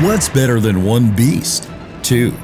What's better than one beast? 2.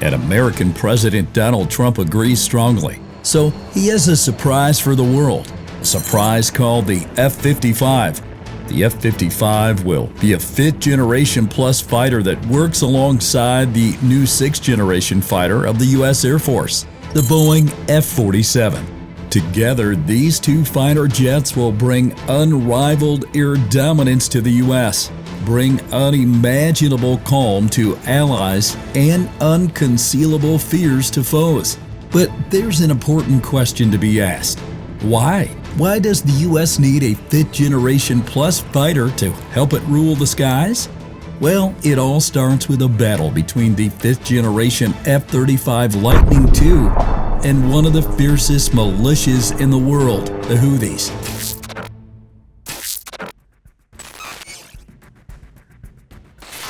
And American President Donald Trump agrees strongly. So he has a surprise for the world. A surprise called the F-55. The F-55 will be a 5th generation plus fighter that works alongside the new 6th generation fighter of the U.S. Air Force, the Boeing F-47. Together, these two fighter jets will bring unrivaled air dominance to the U.S., bring unimaginable calm to allies, and unconcealable fears to foes. But there's an important question to be asked. Why? Why does the U.S. need a 5th generation plus fighter to help it rule the skies? Well, it all starts with a battle between the 5th generation F-35 Lightning II and one of the fiercest militias in the world, the Houthis.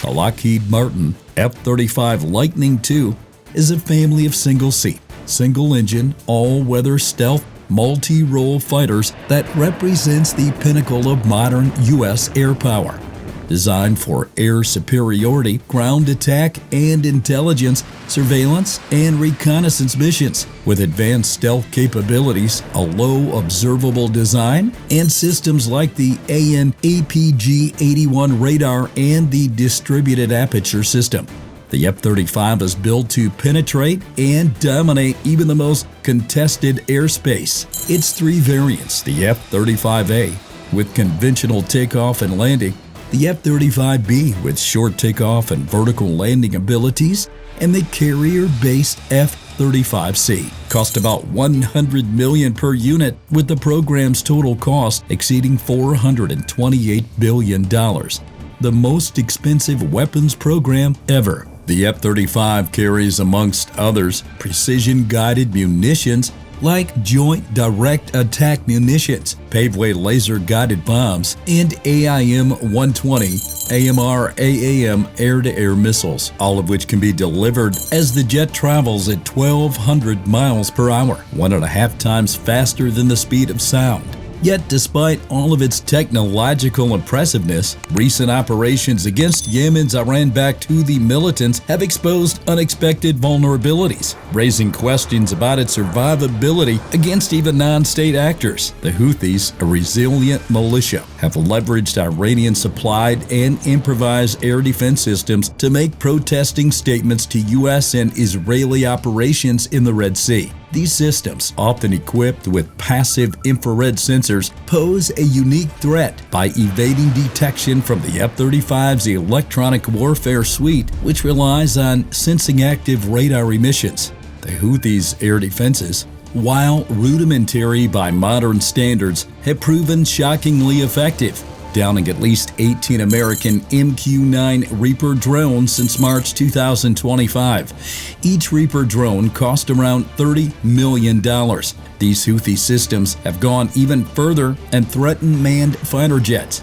The Lockheed Martin F-35 Lightning II is a family of single-seat, single-engine, all-weather stealth, multi-role fighters that represents the pinnacle of modern U.S. air power. Designed for air superiority, ground attack and intelligence, surveillance, and reconnaissance missions, with advanced stealth capabilities, a low observable design, and systems like the AN/APG-81 radar and the distributed aperture system. The F-35 is built to penetrate and dominate even the most contested airspace. Its 3 variants, the F-35A with conventional takeoff and landing, the F-35B with short takeoff and vertical landing abilities, and the carrier-based F-35C. Cost about $100 million per unit, with the program's total cost exceeding $428 billion. The most expensive weapons program ever. The F-35 carries, amongst others, precision-guided munitions like Joint Direct Attack Munitions, paveway laser-guided bombs, and AIM-120 AMRAAM air-to-air missiles, all of which can be delivered as the jet travels at 1,200 miles per hour, 1.5 times faster than the speed of sound. Yet, despite all of its technological impressiveness, recent operations against Yemen's Iran-backed Houthi militants have exposed unexpected vulnerabilities, raising questions about its survivability against even non-state actors. The Houthis, a resilient militia, have leveraged Iranian-supplied and improvised air defense systems to make protesting statements to U.S. and Israeli operations in the Red Sea. These systems, often equipped with passive infrared sensors, pose a unique threat by evading detection from the F-35's electronic warfare suite, which relies on sensing active radar emissions. The Houthis' air defenses, while rudimentary by modern standards, have proven shockingly effective, downing at least 18 American MQ-9 Reaper drones since March 2025. Each Reaper drone cost around $30 million. These Houthi systems have gone even further and threaten manned fighter jets.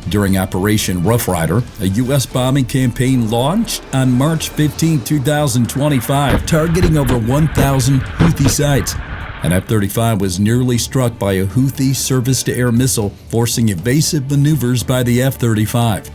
During Operation Rough Rider, a U.S. bombing campaign launched on March 15, 2025, targeting over 1,000 Houthi sites. An F-35 was nearly struck by a Houthi surface-to-air missile, forcing evasive maneuvers by the F-35.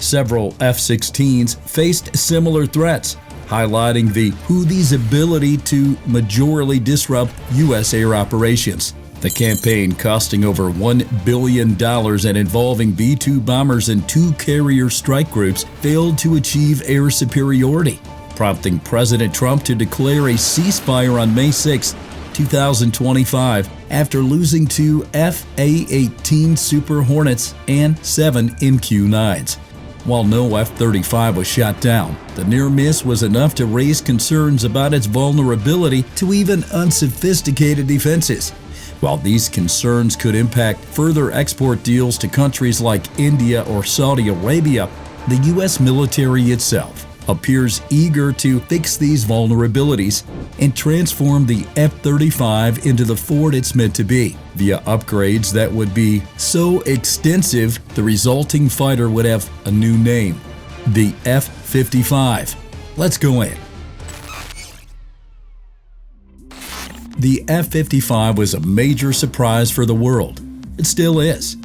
Several F-16s faced similar threats, highlighting the Houthis' ability to majorly disrupt U.S. air operations. The campaign, costing over $1 billion and involving B-2 bombers and 2 carrier strike groups, failed to achieve air superiority, prompting President Trump to declare a ceasefire on May 6, 2025, after losing 2 F/A-18 Super Hornets and 7 MQ-9s. While no F-35 was shot down, the near miss was enough to raise concerns about its vulnerability to even unsophisticated defenses. While these concerns could impact further export deals to countries like India or Saudi Arabia, the U.S. military itself appears eager to fix these vulnerabilities and transform the F-35 into the Ford it's meant to be, via upgrades that would be so extensive the resulting fighter would have a new name, the F-55. Let's go in. The F-55 was a major surprise for the world. It still is.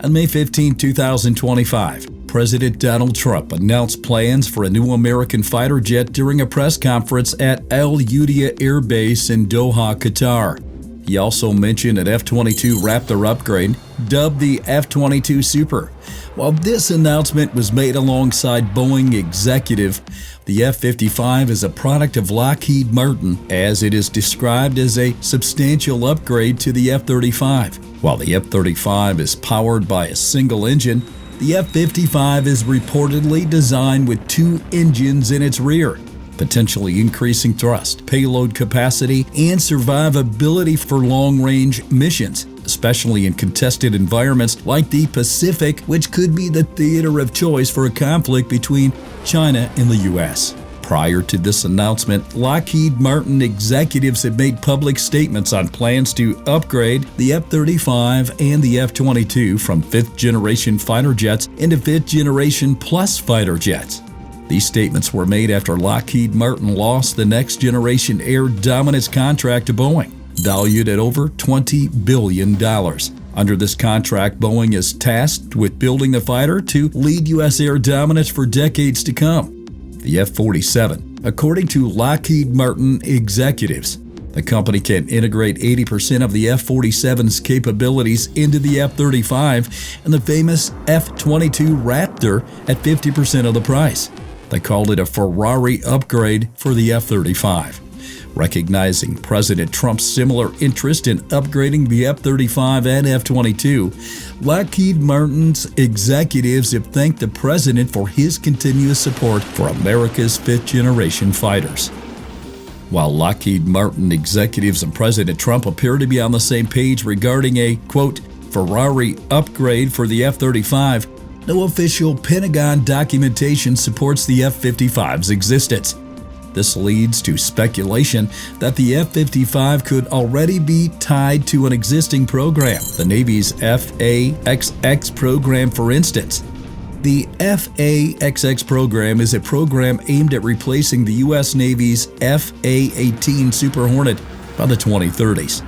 On May 15, 2025, President Donald Trump announced plans for a new American fighter jet during a press conference at Al Udeid Air Base in Doha, Qatar. He also mentioned an F-22 Raptor upgrade, dubbed the F-22 Super. While this announcement was made alongside Boeing executive, the F-55 is a product of Lockheed Martin, as it is described as a substantial upgrade to the F-35. While the F-35 is powered by a single engine, the F-55 is reportedly designed with two engines in its rear, potentially increasing thrust, payload capacity, and survivability for long-range missions, especially in contested environments like the Pacific, which could be the theater of choice for a conflict between China and the U.S. Prior to this announcement, Lockheed Martin executives had made public statements on plans to upgrade the F-35 and the F-22 from fifth-generation fighter jets into fifth-generation plus fighter jets. These statements were made after Lockheed Martin lost the next-generation air dominance contract to Boeing, valued at over $20 billion. Under this contract, Boeing is tasked with building the fighter to lead U.S. air dominance for decades to come. The F-47, according to Lockheed Martin executives, the company can integrate 80% of the F-47's capabilities into the F-35 and the famous F-22 Raptor at 50% of the price. They called it a Ferrari upgrade for the F-35. Recognizing President Trump's similar interest in upgrading the F-35 and F-22, Lockheed Martin's executives have thanked the president for his continuous support for America's fifth-generation fighters. While Lockheed Martin executives and President Trump appear to be on the same page regarding a, quote, Ferrari upgrade for the F-35, no official Pentagon documentation supports the F-55's existence. This leads to speculation that the F-55 could already be tied to an existing program, the Navy's F/A-XX program, for instance. The F/A-XX program is a program aimed at replacing the U.S. Navy's F/A-18 Super Hornet by the 2030s.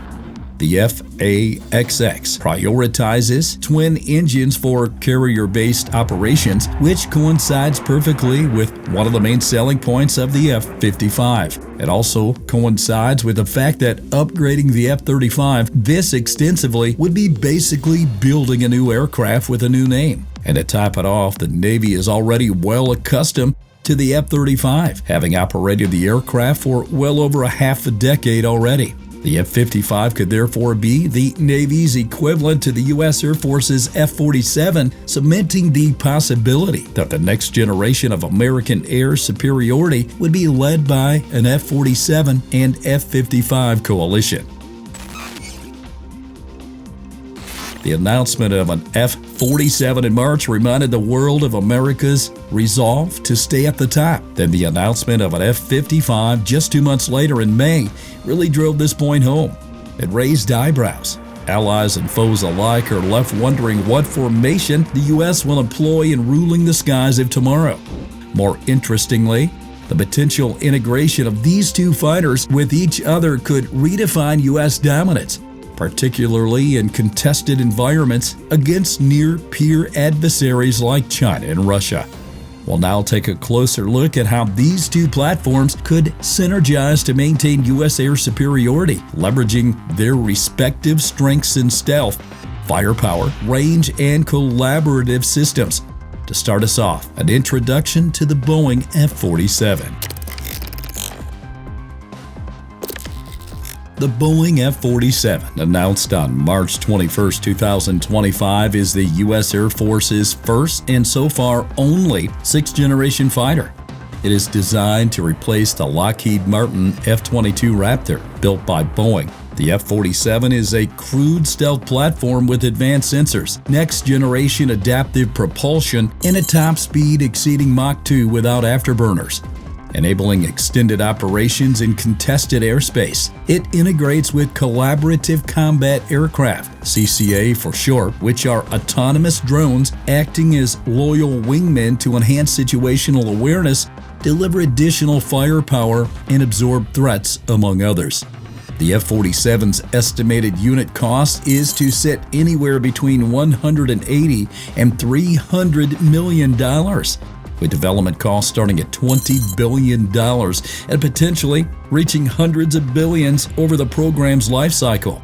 The F/A-XX prioritizes twin engines for carrier-based operations, which coincides perfectly with one of the main selling points of the F-55. It also coincides with the fact that upgrading the F-35 this extensively would be basically building a new aircraft with a new name. And to top it off, the Navy is already well accustomed to the F-35, having operated the aircraft for well over a half a decade already. The F-55 could therefore be the Navy's equivalent to the U.S. Air Force's F-47, cementing the possibility that the next generation of American air superiority would be led by an F-47 and F-55 coalition. The announcement of an F-47 in March reminded the world of America's resolve to stay at the top. Then the announcement of an F-55 just 2 months later in May really drove this point home. It raised eyebrows. Allies and foes alike are left wondering what formation the U.S. will employ in ruling the skies of tomorrow. More interestingly, the potential integration of these two fighters with each other could redefine U.S. dominance, particularly in contested environments against near-peer adversaries like China and Russia. We'll now take a closer look at how these two platforms could synergize to maintain U.S. air superiority, leveraging their respective strengths in stealth, firepower, range, and collaborative systems. To start us off, an introduction to the Boeing F-47. The Boeing F-47, announced on March 21, 2025, is the U.S. Air Force's first and so far only sixth-generation fighter. It is designed to replace the Lockheed Martin F-22 Raptor, built by Boeing. The F-47 is a crewed stealth platform with advanced sensors, next-generation adaptive propulsion, and a top speed exceeding Mach 2 without afterburners, enabling extended operations in contested airspace. It integrates with Collaborative Combat Aircraft, CCA for short, which are autonomous drones acting as loyal wingmen to enhance situational awareness, deliver additional firepower, and absorb threats, among others. The F-47's estimated unit cost is to sit anywhere between $180 and $300 million, with development costs starting at $20 billion and potentially reaching hundreds of billions over the program's life cycle.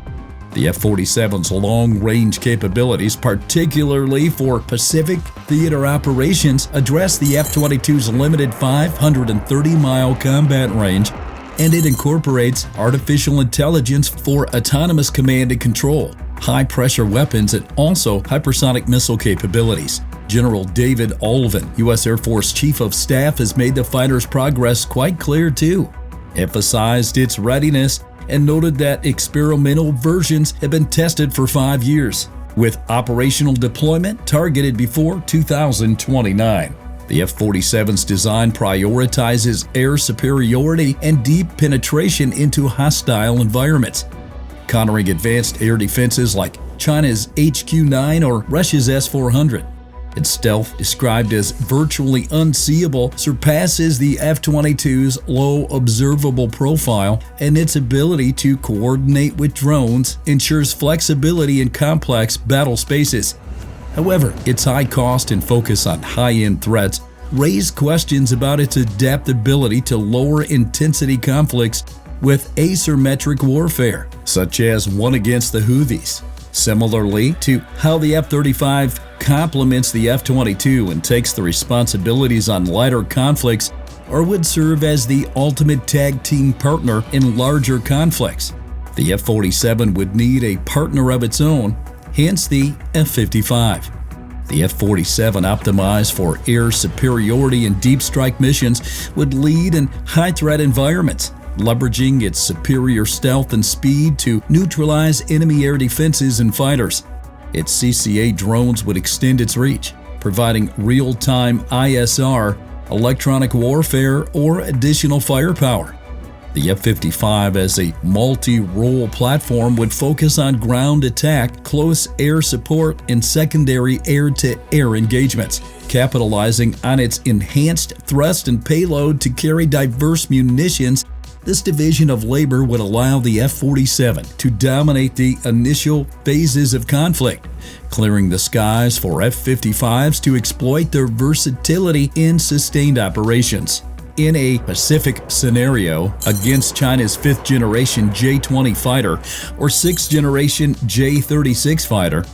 The F-47's long-range capabilities, particularly for Pacific theater operations, address the F-22's limited 530-mile combat range, and it incorporates artificial intelligence for autonomous command and control, high-pressure weapons, and also hypersonic missile capabilities. General David Ulvin, U.S. Air Force Chief of Staff, has made the fighter's progress quite clear too, emphasized its readiness, and noted that experimental versions have been tested for 5 years, with operational deployment targeted before 2029. The F-47's design prioritizes air superiority and deep penetration into hostile environments, countering advanced air defenses like China's HQ-9 or Russia's S-400. Its stealth, described as virtually unseeable, surpasses the F-22's low observable profile, and its ability to coordinate with drones ensures flexibility in complex battle spaces. However, its high cost and focus on high-end threats raise questions about its adaptability to lower-intensity conflicts with asymmetric warfare, such as one against the Houthis. Similarly to how the F-35 complements the F-22 and takes the responsibilities on lighter conflicts, or would serve as the ultimate tag team partner in larger conflicts. The F-47 would need a partner of its own, hence the F-55. The F-47, optimized for air superiority and deep strike missions, would lead in high-threat environments, leveraging its superior stealth and speed to neutralize enemy air defenses and fighters. Its CCA drones would extend its reach, providing real-time ISR, electronic warfare, or additional firepower. The F-55 as a multi-role platform would focus on ground attack, close air support, and secondary air-to-air engagements, capitalizing on its enhanced thrust and payload to carry diverse munitions. This division of labor would allow the F-47 to dominate the initial phases of conflict, clearing the skies for F-55s to exploit their versatility in sustained operations. In a Pacific scenario against China's 5th-generation J-20 fighter or 6th-generation J-36 fighter,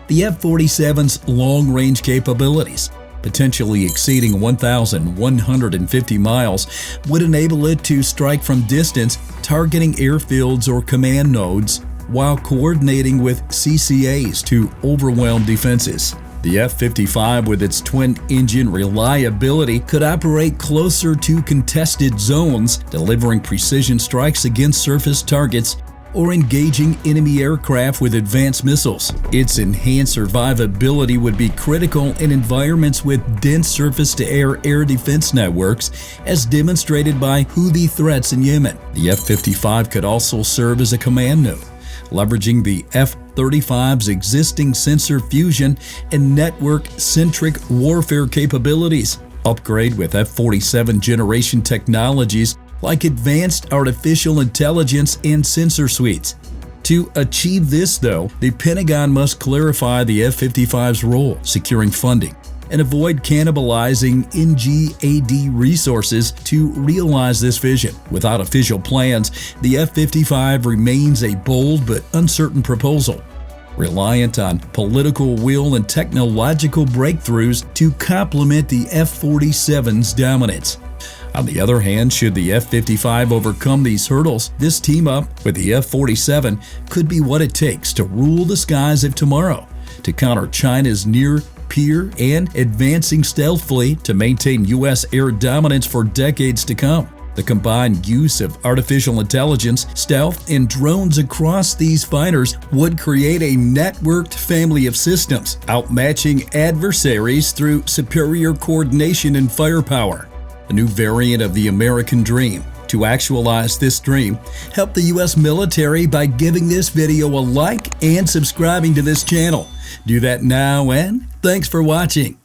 the F-47's long-range capabilities, potentially exceeding 1,150 miles, would enable it to strike from distance, targeting airfields or command nodes, while coordinating with CCAs to overwhelm defenses. The F-55, with its twin-engine reliability, could operate closer to contested zones, delivering precision strikes against surface targets or engaging enemy aircraft with advanced missiles. Its enhanced survivability would be critical in environments with dense surface-to-air air defense networks, as demonstrated by Houthi threats in Yemen. The F-55 could also serve as a command node, leveraging the F-35's existing sensor fusion and network-centric warfare capabilities. Upgrade with F-47 generation technologies like advanced artificial intelligence and sensor suites. To achieve this, though, the Pentagon must clarify the F-55's role, securing funding, and avoid cannibalizing NGAD resources to realize this vision. Without official plans, the F-55 remains a bold but uncertain proposal, reliant on political will and technological breakthroughs to complement the F-47's dominance. On the other hand, should the F-55 overcome these hurdles, this team-up with the F-47 could be what it takes to rule the skies of tomorrow, to counter China's near-peer and advancing stealth fleet, to maintain U.S. air dominance for decades to come. The combined use of artificial intelligence, stealth, and drones across these fighters would create a networked family of systems, outmatching adversaries through superior coordination and firepower. A new variant of the American dream. To actualize this dream, help the U.S. military by giving this video a like and subscribing to this channel. Do that now, and thanks for watching.